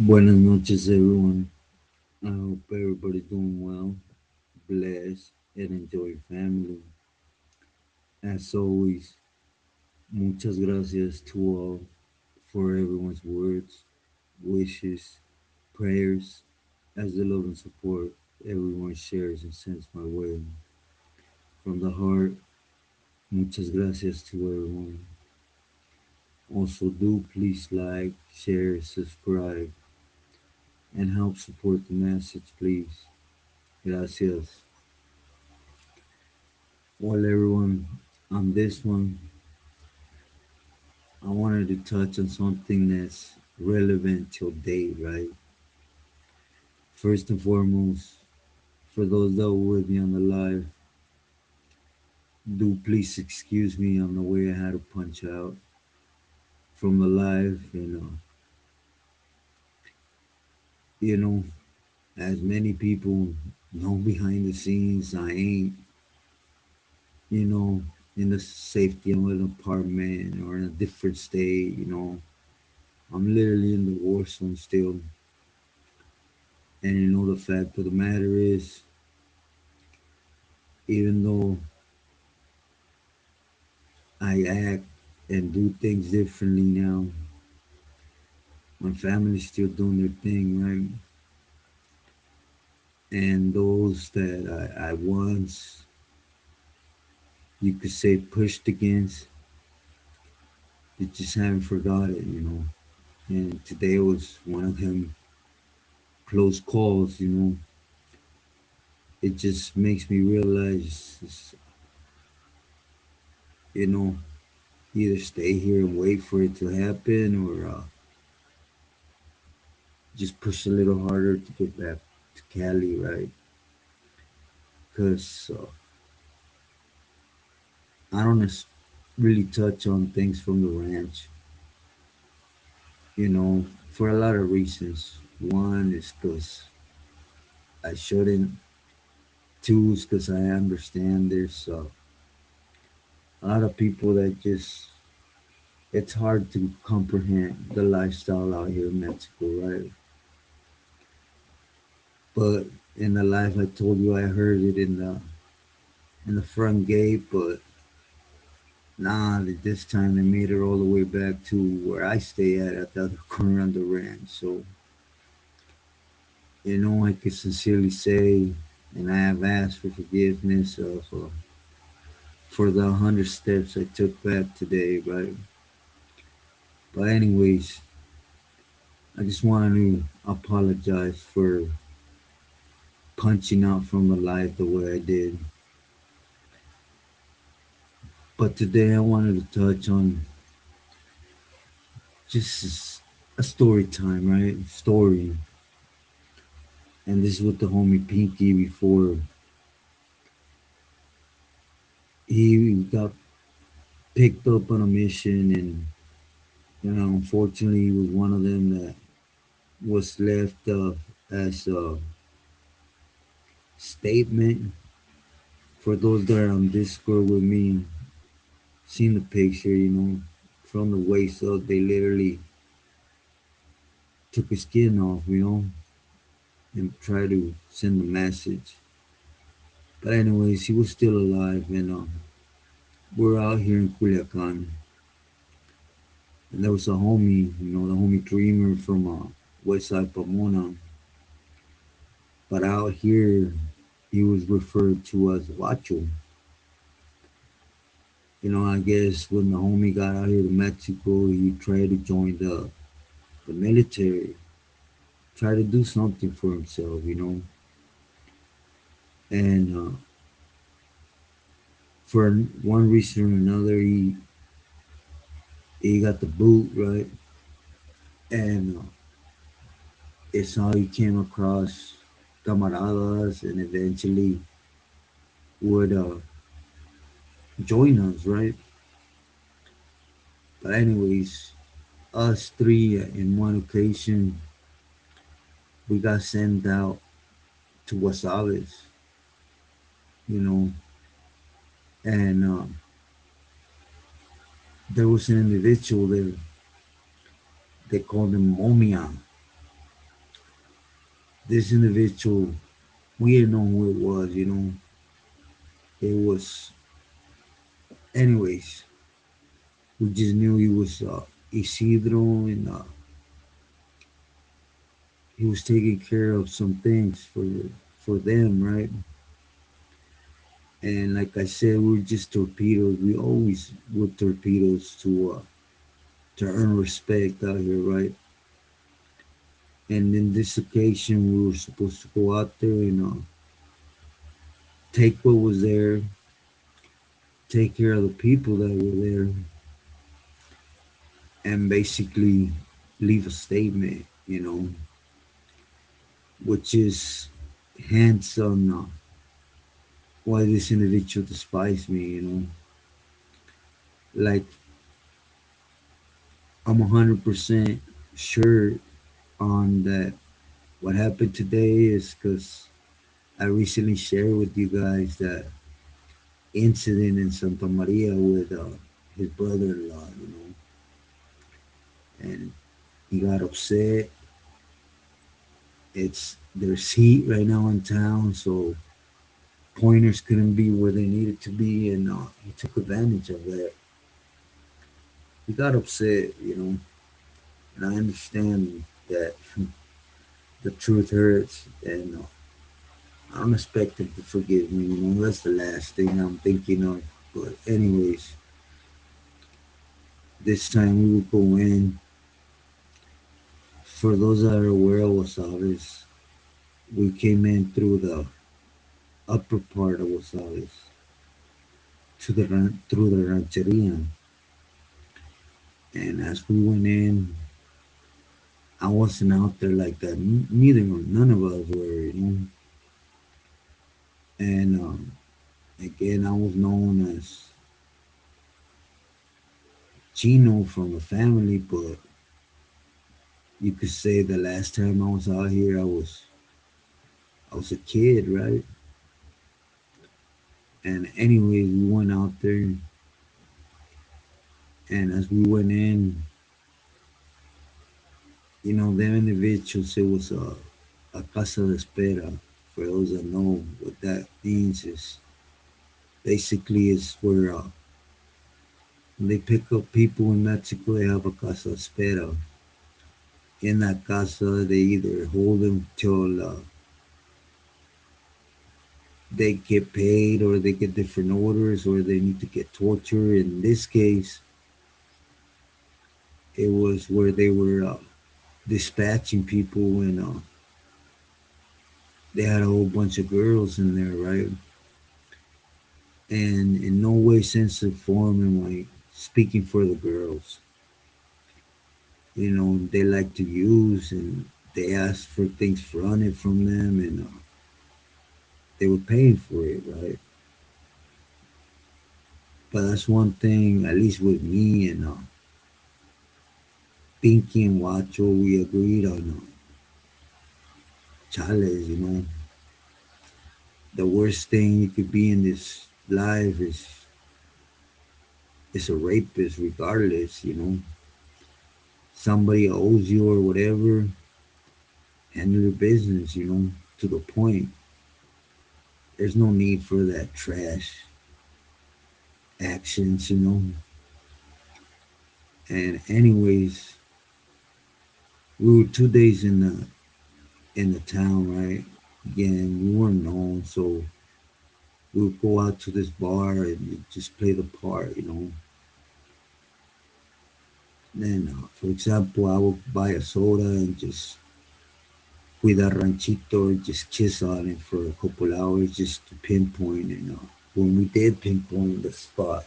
Buenas noches, everyone. I hope everybody's doing well, blessed, and enjoying family. As always, muchas gracias to all for everyone's words, wishes, prayers, as the love and support everyone shares and sends my way. From the heart, muchas gracias to everyone. Also, do please like, share, subscribe, and help support the message, please. Gracias. Well, everyone, on this one, I wanted to touch on something that's relevant till date, right? First and foremost, for those that were with me on the live, do please excuse me on the way I had to punch out from the live. You know, as many people know behind the scenes, I ain't, you know, in the safety of an apartment or in a different state. I'm literally in the war zone still. And the fact of the matter is, even though I act and do things differently now, my family's still doing their thing, right? And those that I once, you could say, pushed against, they just haven't forgot it. And today was one of them close calls. It just makes me realize, you know, either stay here and wait for it to happen or just push a little harder to get back to Cali, right? Because I don't really touch on things from the ranch, for a lot of reasons. One is because I shouldn't. Two is because I understand there's a lot of people that just, it's hard to comprehend the lifestyle out here in Mexico, right? But in the life I told you, I heard it in the front gate, but nah, this time they made it all the way back to where I stay at the other corner of the ranch. So, I can sincerely say, and I have asked for forgiveness for the 100 steps I took back today, right? But anyways, I just wanted to apologize for punching out from the light the way I did. But today I wanted to touch on just a story time, right? Story. And this is with the homie Pinky before he got picked up on a mission, and unfortunately he was one of them that was left as a statement. For those that are on Discord with me, seen the picture, from the waist up, they literally took his skin off, and tried to send a message. But anyways, he was still alive, and we're out here in Culiacan, and there was a homie, the homie Dreamer from WS Pomona, but out here he was referred to as guacho. I guess when the homie got out here to Mexico, he tried to join the military, try to do something for himself. And for one reason or another, he got the boot, right, and it's how he came across camaradas and eventually would join us, right. But anyways, us three in one occasion, we got sent out to Wasabes, you know, and there was an individual there. They called him Momia, This individual, we didn't know who it was, you know. It was, anyways, we just knew he was Isidro, and he was taking care of some things for them, right? And like I said, we were just torpedoes. We always were torpedoes to earn respect out here, right? And in this occasion, we were supposed to go out there and take what was there, take care of the people that were there, and basically leave a statement, you know, which is hence on why this individual despised me, you know. Like, I'm 100% sure on that what happened today is because I recently shared with you guys that incident in Santa Maria with his brother-in-law, you know, and he got upset. There's heat right now in town, so pointers couldn't be where they needed to be, and he took advantage of that. He got upset, you know, and I understand that the truth hurts, and I don't expect him to forgive me. You know, that's the last thing I'm thinking of. But anyways, this time we will go in. For those that are aware of Wasabi's, we came in through the upper part of Wasabi's through the rancheria, and as we went in, I wasn't out there like that. None of us were, you know. And again, I was known as Chino from the family, but you could say the last time I was out here, I was a kid, right? And anyways, we went out there, and as we went in, you know, them individuals, it was a casa de espera. For those that know what that means, is basically is where when they pick up people in Mexico, they have a casa de espera. In that casa, they either hold them till they get paid, or they get different orders, or they need to get tortured. In this case, it was where they were dispatching people, and they had a whole bunch of girls in there, right? And in no way, sense, or form am I speaking for the girls. You know, they like to use, and they ask for things fronted from them, and they were paying for it, right? But that's one thing, at least with me and Pinky and Guacho, we agreed on chales, you know. The worst thing you could be in this life is a rapist, regardless, you know. Somebody owes you or whatever, handle your business, you know, to the point. There's no need for that trash actions, you know. And anyways, we were 2 days in the town, right? Again, we weren't known, so we would go out to this bar and just play the part, you know. Then, for example, I would buy a soda and just with a ranchito and just kiss on it for a couple hours just to pinpoint. And when we did pinpoint the spot,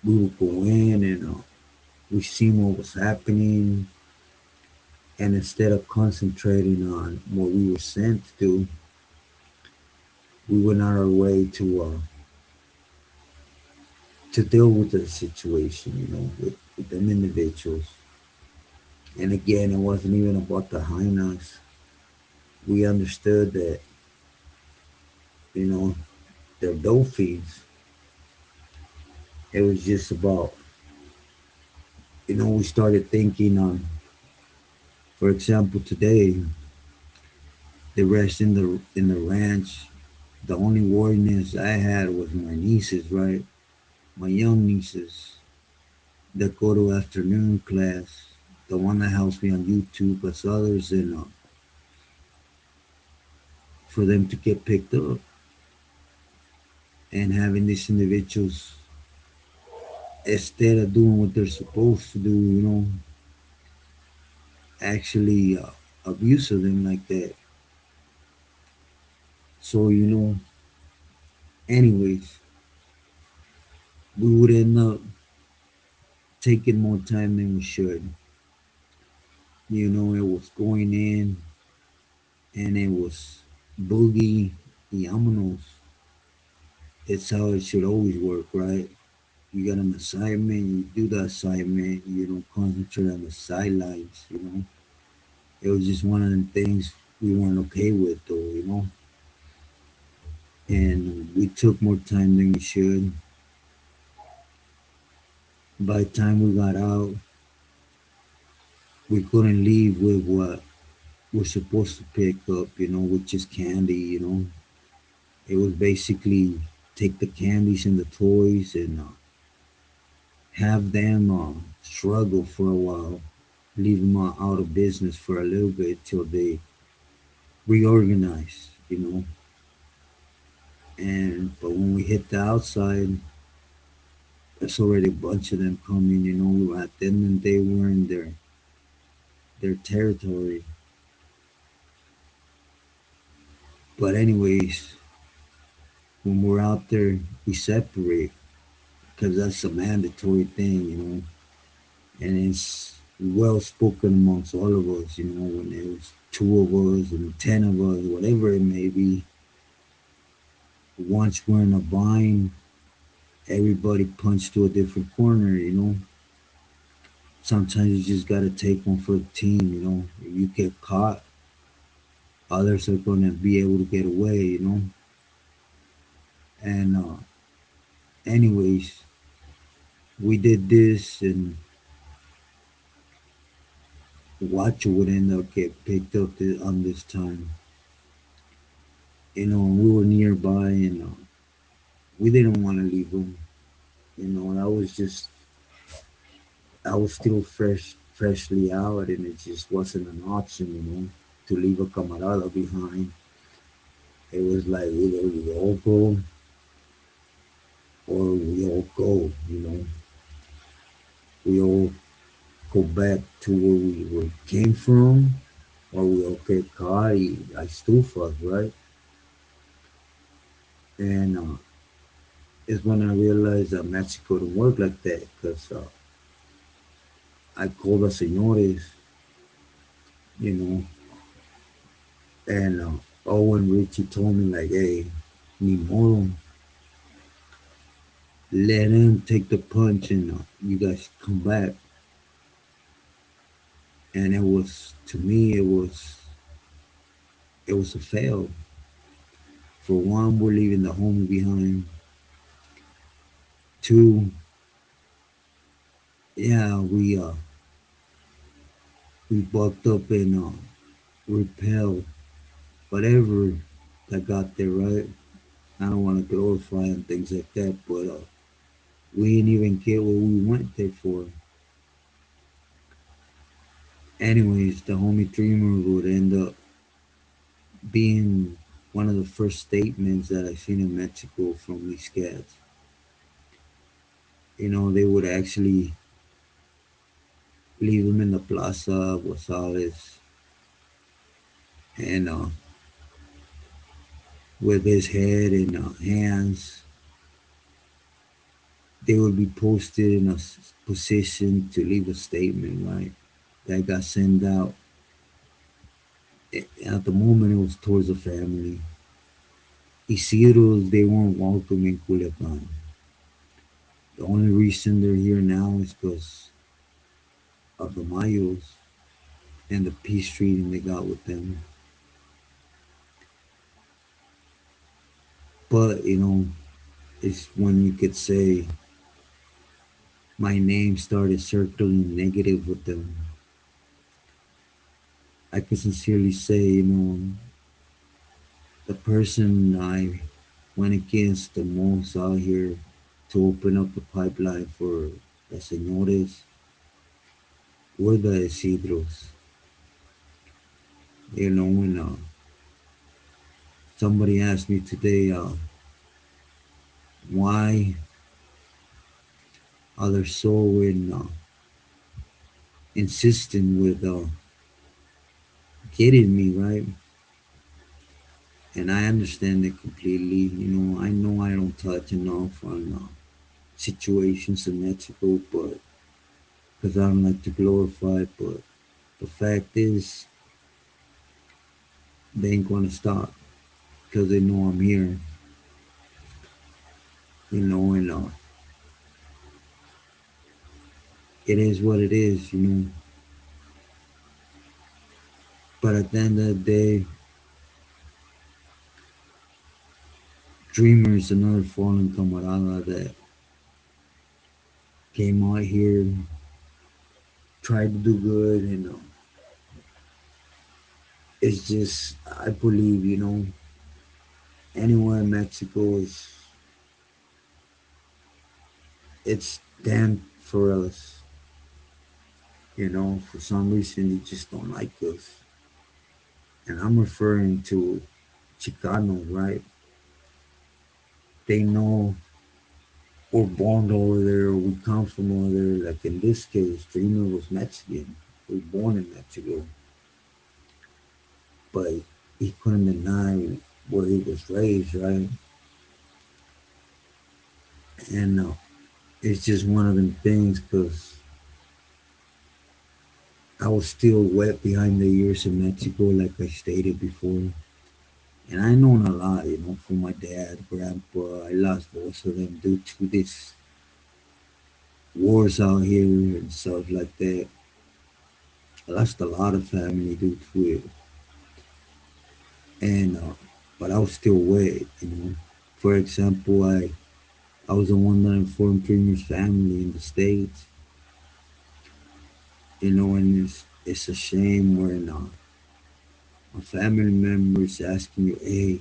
we would go in, and we seen what was happening. And instead of concentrating on what we were sent to do, we went on our way to deal with the situation, you know, with them individuals. And again, it wasn't even about the highness. We understood that, you know, they're dope fiends. It was just about, you know, we started thinking on For example, today, the rest in the ranch, the only worriness I had was my nieces, right? My young nieces that go to afternoon class, the one that helps me on YouTube, as others, and for them to get picked up, and having these individuals, instead of doing what they're supposed to do, actually abuse of them like that. So, anyways, we would end up taking more time than we should. It was going in and it was boogie yamanos. It's how it should always work, right? You got an assignment, you do the assignment, you don't concentrate on the sidelines. It was just one of them things we weren't okay with, though. And we took more time than we should. By the time we got out, we couldn't leave with what we're supposed to pick up, which is candy. It was basically take the candies and the toys and have them struggle for a while, leave them out of business for a little bit till they reorganize. And but when we hit the outside, there's already a bunch of them coming. At the end of the day, we're in their territory. But anyways, when we're out there, we separate because that's a mandatory thing. And it's well spoken amongst all of us. When there's two of us and 10 of us, whatever it may be. Once we're in a bind, everybody punch to a different corner. Sometimes you just gotta take one for the team. If you get caught, others are gonna be able to get away. And anyways, we did this, and Guacho would end up get picked up on this time. We were nearby, and we didn't want to leave him. That was just I was still freshly out, and it just wasn't an option. To leave a camarada behind. It was like either we all go or we all go. We all go back to where we came from, or we all get caught. I still fuck, right? And it's when I realized that Mexico don't work like that, because I called the señores, you know, and Owen Richie told me like, hey, ni modo, let him take the punch, and you guys come back. And it was, to me, it was a fail. For one, we're leaving the homie behind. Two, yeah, we bucked up and repelled whatever that got there, right? I don't want to glorify and things like that, but we didn't even get what we went there for. Anyways, the homie Dreamer would end up being one of the first statements that I seen in Mexico from these cats. They would actually leave him in the plaza, Rosales, and with his head and hands, they would be posted in a position to leave a statement, right? That got sent out. At the moment, it was towards the family. Isidros, they weren't welcome in Culiacan. The only reason they're here now is because of the Mayos and the peace treaty they got with them. But, it's when you could say my name started circling negative with them. I can sincerely say, the person I went against the most out here to open up the pipeline for the señores were the Isidros. When somebody asked me today, why are they so insistent with getting me, right? And I understand it completely. I know I don't touch enough on situations in Mexico, but because I don't like to glorify it, but the fact is, they ain't gonna stop because they know I'm here, and it is what it is. But at the end of the day, Dreamer is another fallen camarada that came out here, tried to do good, and it's just, I believe, anywhere in Mexico it's damned for us. For some reason they just don't like us. And I'm referring to Chicano, right? They know we're born over there, we come from over there. Like in this case, Dreamer was Mexican. He was born in Mexico. But he couldn't deny where he was raised, right? And it's just one of them things because I was still wet behind the ears in Mexico, like I stated before. And I known a lot, from my dad, grandpa. I lost most of them due to this wars out here and stuff like that. I lost a lot of family due to it. And but I was still wet. For example, I was the one that informed Dreamer's family in the States. And it's a shame when a family member's asking you, hey,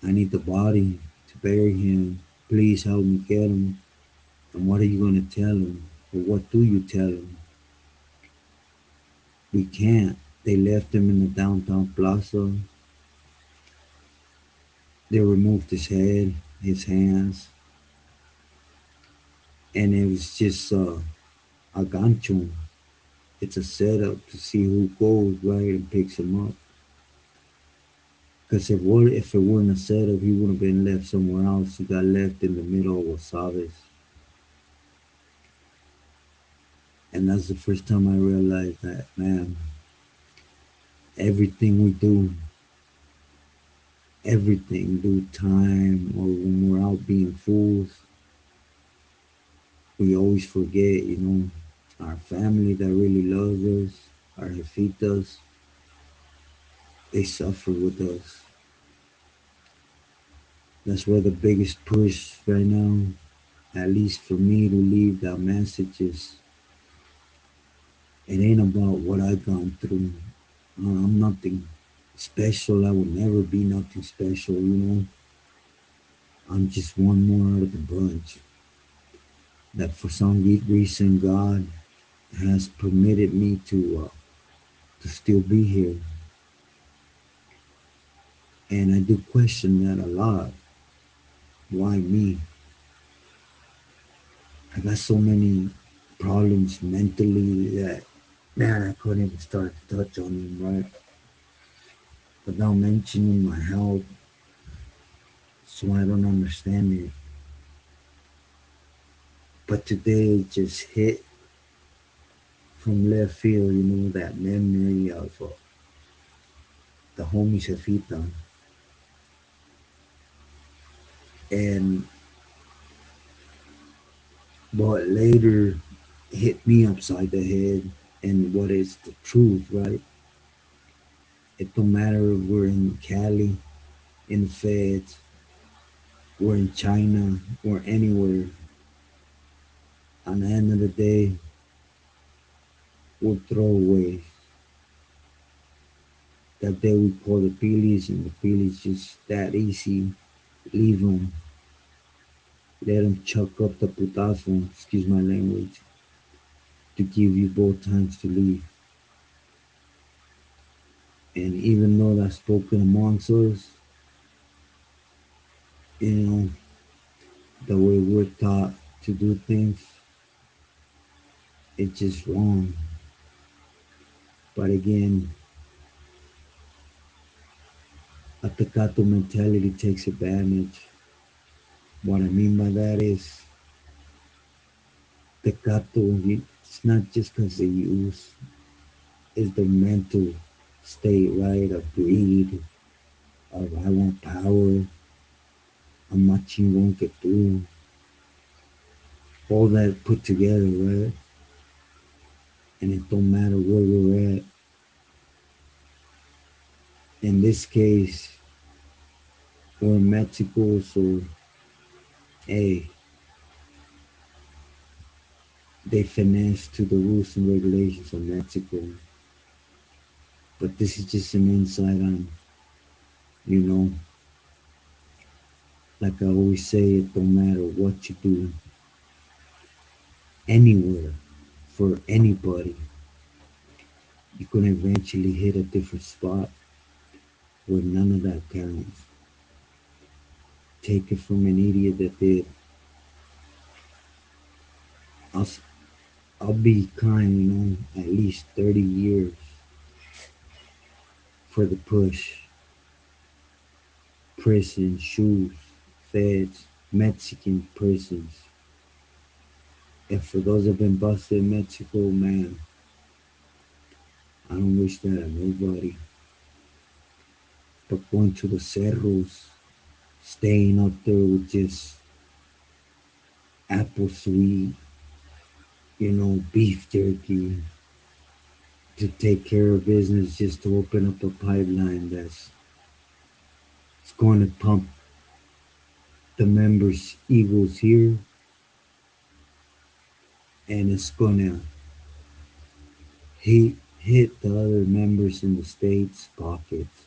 I need the body to bury him. Please help me get him. And what are you going to tell him? Or what do you tell him? We can't. They left him in the downtown plaza. They removed his head, his hands, and it was just a gancho. It's a setup to see who goes right and picks him up. Because if it weren't a setup, he would have been left somewhere else. He got left in the middle of Wasabi's. And that's the first time I realized that, man, everything we do, everything, do time or when we're out being fools, we always forget, our family that really loves us, our jefitas, they suffer with us. That's where the biggest push right now, at least for me, to leave that message is it ain't about what I've gone through. I'm nothing special. I will never be nothing special. I'm just one more out of the bunch that for some reason God has permitted me to still be here. And I do question that a lot. Why me? I got so many problems mentally that, man, I couldn't even start to touch on them, right? Without mentioning my health, so I don't understand it. But today it just hit from left field, that memory of the homie Shafita. And what later hit me upside the head and what is the truth, right? It don't matter if we're in Cali, in the Feds, we're in China, or anywhere. On the end of the day, we're throwaways. That day we call the Phillies, and the Phillies just that easy. Leave them, let them chuck up the putazo, excuse my language, to give you both times to leave. And even though that's spoken amongst us, you know, the way we're taught to do things, it's just wrong. But again, a Tecato mentality takes advantage. What I mean by that is Tecato, it's not just because they use, it's the mental state, right? Of greed, of I want power, I'm más chingón que tú. All that put together, right? And it don't matter where we're at. In this case, we're in Mexico, so hey, they finesse to the rules and regulations of Mexico. But this is just an insight on, you know, like I always say, it don't matter what you do anywhere for anybody, you're gonna eventually hit a different spot where none of that counts. Take it from an idiot that did. I'll, I'll be kind, at least 30 years for the push. Prison, shoes, feds, Mexican prisons. And for those that have been busted in Mexico, man, I don't wish that on nobody. But going to the cerros, staying up there with just apple sweet, beef jerky to take care of business just to open up a pipeline that's it's going to pump the members' egos here and it's going to hit the other members in the states' pockets.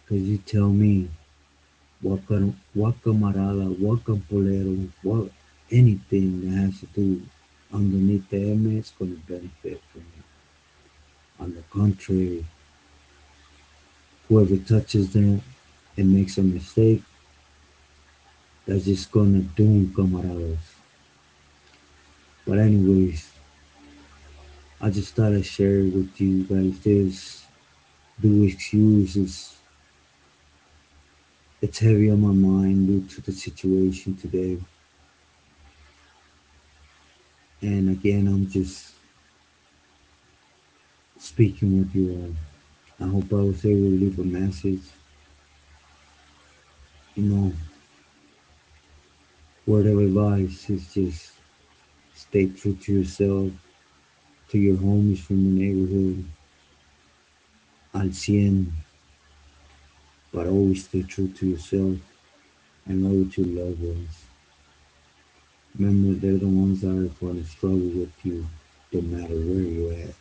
Because you tell me, what camarada, what campolero, what anything that has to do underneath the M is going to benefit from it. On the contrary, whoever touches them and makes a mistake, that's just gonna doom camaradas. But anyways, I just thought I'd share with you guys this. Do excuses. It's heavy on my mind due to the situation today. And again, I'm just speaking with you all. I hope I was able to leave a message. You know, word of advice is just stay true to yourself, to your homies from the neighborhood, al cien, but always stay true to yourself and love your loved ones. Remember, they're the ones that are going to struggle with you, no matter where you're at.